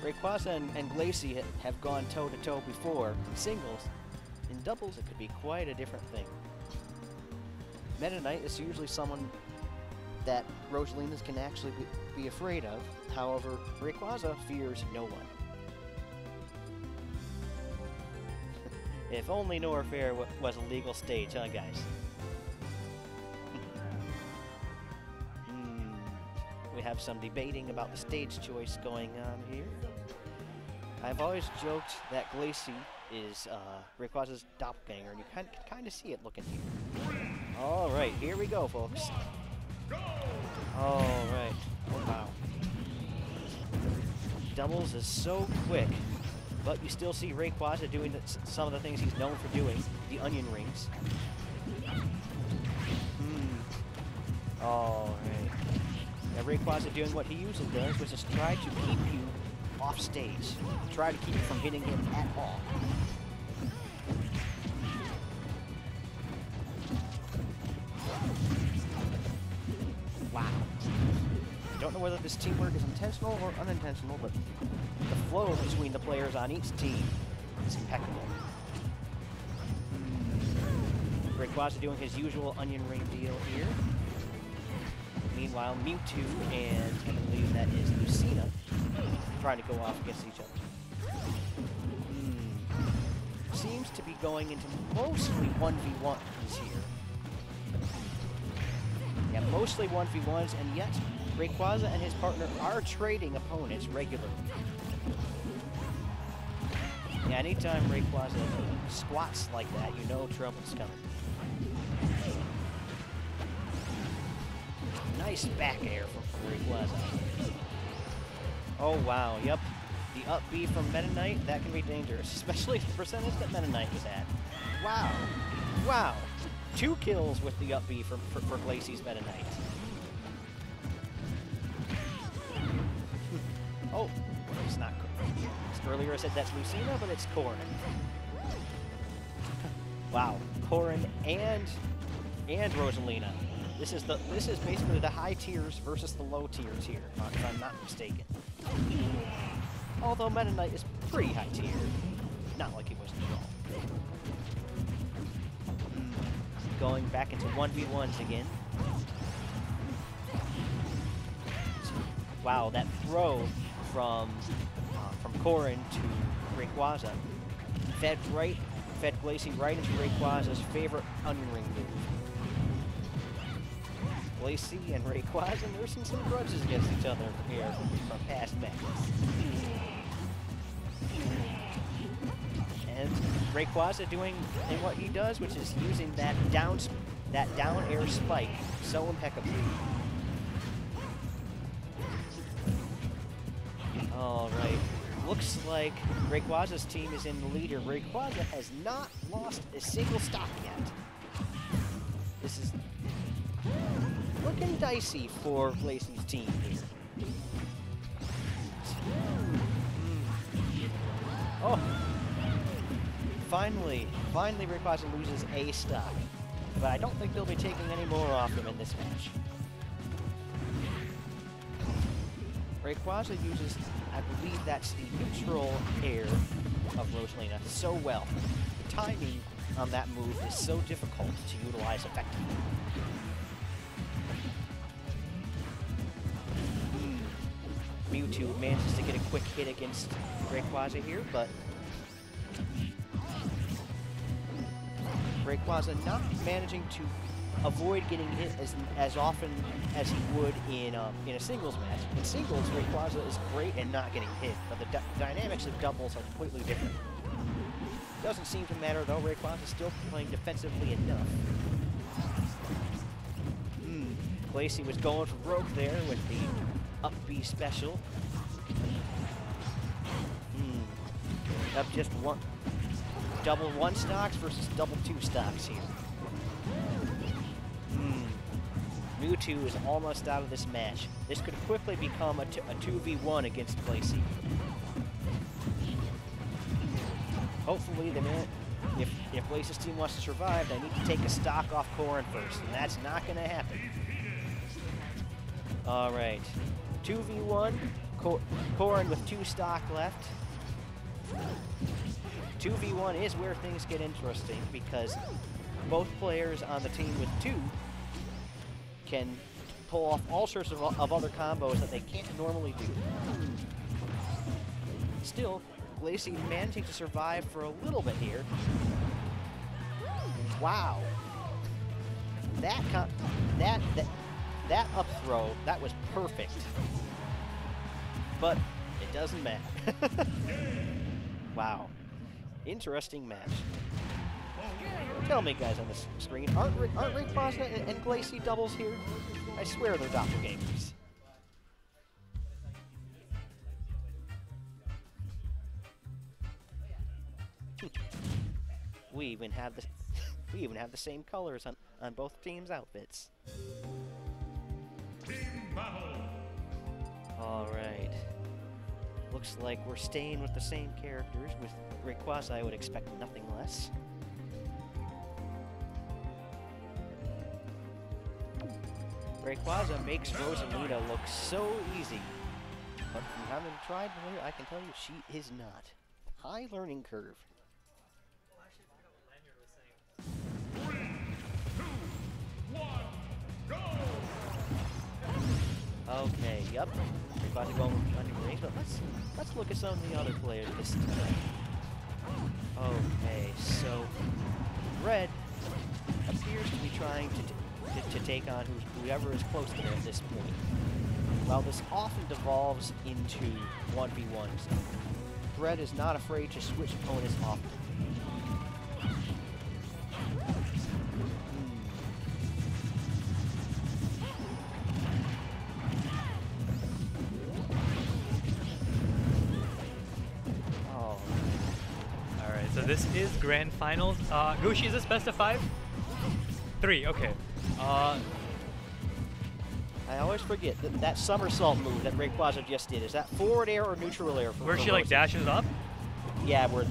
Rayquaza and Glacey have gone toe-to-toe before in singles. In doubles, it could be quite a different thing. Meta Knight is usually someone that RosaLumas can actually be afraid of. However, Rayquaza fears no one. If only Norfair was a legal stage, huh, guys? We have some debating about the stage choice going on here. I've always joked that Glacey is Rayquaza's doppelganger, and you can kind of see it looking here. All right, here we go, folks. All right. Oh, wow. Doubles is so quick, but you still see Rayquaza doing some of the things he's known for doing, the onion rings. All right. Now Rayquaza doing what he usually does, which is try to keep you off stage. Try to keep you from hitting him at all. Wow. Don't know whether this teamwork is intentional or unintentional, but the flow between the players on each team is impeccable. Rayquaza doing his usual onion ring deal here. Meanwhile, Mewtwo and I believe that is Lucina trying to go off against each other. Seems to be going into mostly 1v1s here. Yeah, mostly 1v1s, and yet Rayquaza and his partner are trading opponents regularly. Yeah, anytime Rayquaza squats like that, you know trouble's coming. Nice back air from Rayquaza. Oh, wow, yep. The up B from Meta Knight, that can be dangerous, especially the percentage that Meta Knight was at. Wow. Wow. 2 kills with the up B for Glacey's Meta Knight. Oh, it's not Corrin. Earlier I said that's Lucina, but it's Corrin. Wow, Corrin and RosaLuma. This is basically the high tiers versus the low tiers here, if I'm not mistaken. Although Meta Knight is pretty high tier. Not like he was at all. Going back into 1v1s again. Wow, that throw from Corrin to Rayquaza fed Glacey right into Rayquaza's favorite onion ring move. Glacey and Rayquaza nursing some grudges against each other here from past matches. And Rayquaza doing what he does, which is using that down air spike so impeccably. All right, looks like Rayquaza's team is in the lead here. Rayquaza has not lost a single stock yet. This is looking dicey for Glacey's team here. Oh! Finally Rayquaza loses a stock. But I don't think they'll be taking any more off him in this match. Rayquaza uses, I believe that's the neutral air of RosaLuma so well. The timing on that move is so difficult to utilize effectively. Mewtwo manages to get a quick hit against Rayquaza here, but Rayquaza not managing to avoid getting hit as often as he would in a singles match. In singles, Rayquaza is great at not getting hit, but the dynamics of doubles are completely different. Doesn't seem to matter though, Rayquaza is still playing defensively enough. Glacey was going for broke there with the up B special. Up just one. Double 1 stocks versus double 2 stocks here. Mewtwo is almost out of this match. This could quickly become a 2v1 against Glacey. Hopefully, if Glacey's team wants to survive, they need to take a stock off Corrin first, and that's not going to happen. All right, 2v1. Corrin with 2 stock left. 2v1 is where things get interesting because both players on the team with 2 can pull off all sorts of other combos that they can't normally do. Still, Glacey managing to survive for a little bit here. Wow. That up throw, that was perfect. But it doesn't matter. Wow. Interesting match. Tell me, guys, on this screen, aren't Rayquaza and Glacey doubles here? I swear they're doppelgangers. We even have the same colors on both teams' outfits. Team battle. All right. Looks like we're staying with the same characters. With Rayquaza, I would expect nothing less. Rayquaza makes RosaLuma look so easy. But from having tried her, I can tell you she is not. High learning curve. 3, 2, 1, go! Okay, yep. Rayquaza going under range, but let's look at some of the other players this time. Okay, so Red appears to be trying to take on whoever is close to him at this point. While this often devolves into 1v1s, Red is not afraid to switch opponents often. So this is grand finals. Gooshi, is this best of 5? 3, okay. I always forget that somersault move that Rayquaza just did. Is that forward air or neutral air? Where she like dashes up? Yeah, where it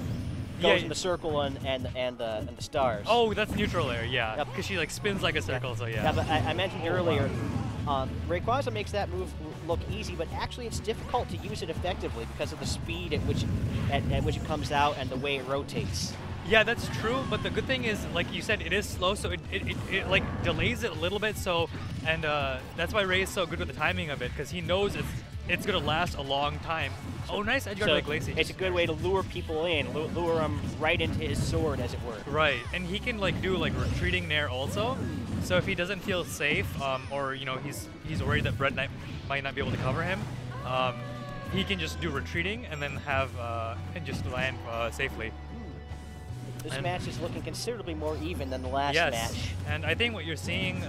goes in the circle and the stars. Oh, that's neutral air, yeah. Yep. Because she like spins like a circle, so yeah. Yeah, but I mentioned earlier, Rayquaza makes that move look easy, but actually it's difficult to use it effectively because of the speed at which it comes out and the way it rotates. Yeah, that's true, but the good thing is, like you said, it is slow, so it like delays it a little bit, so, and that's why Ray is so good with the timing of it, because he knows it's going to last a long time. Oh, nice edge guard by Glacey. It's a good way to lure people in, lure them right into his sword, as it were. Right, and he can like do like retreating nair also, so if he doesn't feel safe, or you know he's worried that Brett might not be able to cover him, he can just do retreating and then have and just land safely. This match is looking considerably more even than the last match. And I think what you're seeing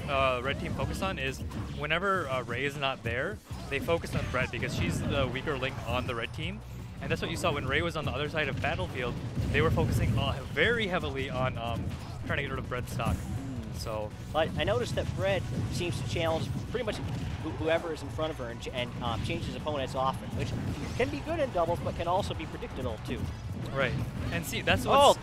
Red Team focus on is whenever Ray is not there, they focus on Brett because she's the weaker link on the Red Team. And that's what you saw when Ray was on the other side of Battlefield. They were focusing very heavily on trying to get rid of Brett's stock. So I noticed that Brett seems to challenge pretty much whoever is in front of her and change his opponents often, which can be good in doubles, but can also be predictable too. Right, and see that's what's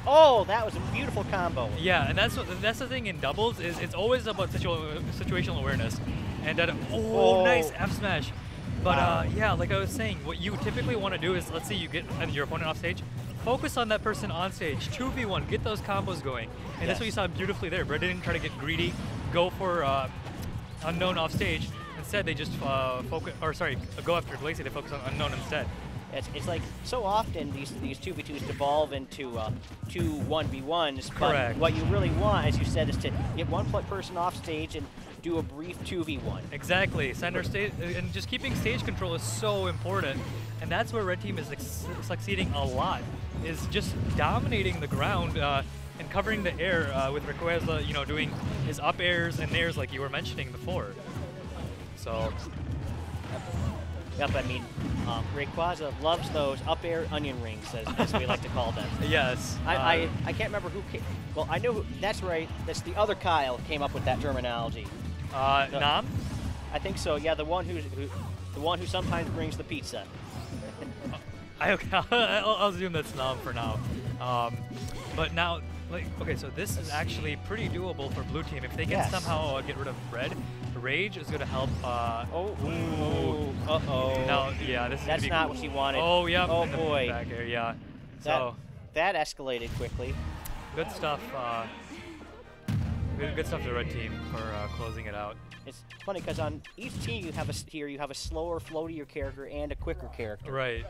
that was a beautiful combo. Yeah, and that's the thing in doubles is it's always about situational awareness, and that nice F smash. But yeah, like I was saying, what you typically want to do is, let's say you get your opponent off stage, focus on that person on stage, 2v1, get those combos going, and that's what you saw beautifully there. Brett didn't try to get greedy, go for unknown off stage. Instead, they just go after Glacey. They focus on unknown instead. It's like so often these 2v2s devolve into 2 1v1s. Correct. But what you really want, as you said, is to get one person off stage and do a brief 2v1. Exactly. Center stage and just keeping stage control is so important, and that's where Red Team is succeeding a lot. Is just dominating the ground and covering the air with Rayquaza, you know, doing his up airs and nairs like you were mentioning before. So. Yep, I mean, Rayquaza loves those up air onion rings, as we like to call them. Yes. I can't remember who came. Well, I know who, that's right. That's the other Kyle came up with that terminology. Nam? I think so. Yeah, the one who sometimes brings the pizza. I'll assume that's Nam for now. But now, like, okay, so this is actually pretty doable for Blue Team if they can somehow get rid of Red. Rage is going to help. Uh-oh. No, yeah, this is That's gonna be not what she wanted. Oh, yeah. Oh, in the boy. Back air, yeah. So, That escalated quickly. good stuff. Good stuff to the red team for closing it out. It's funny because on each team you have a slower, floatier character and a quicker character. Right.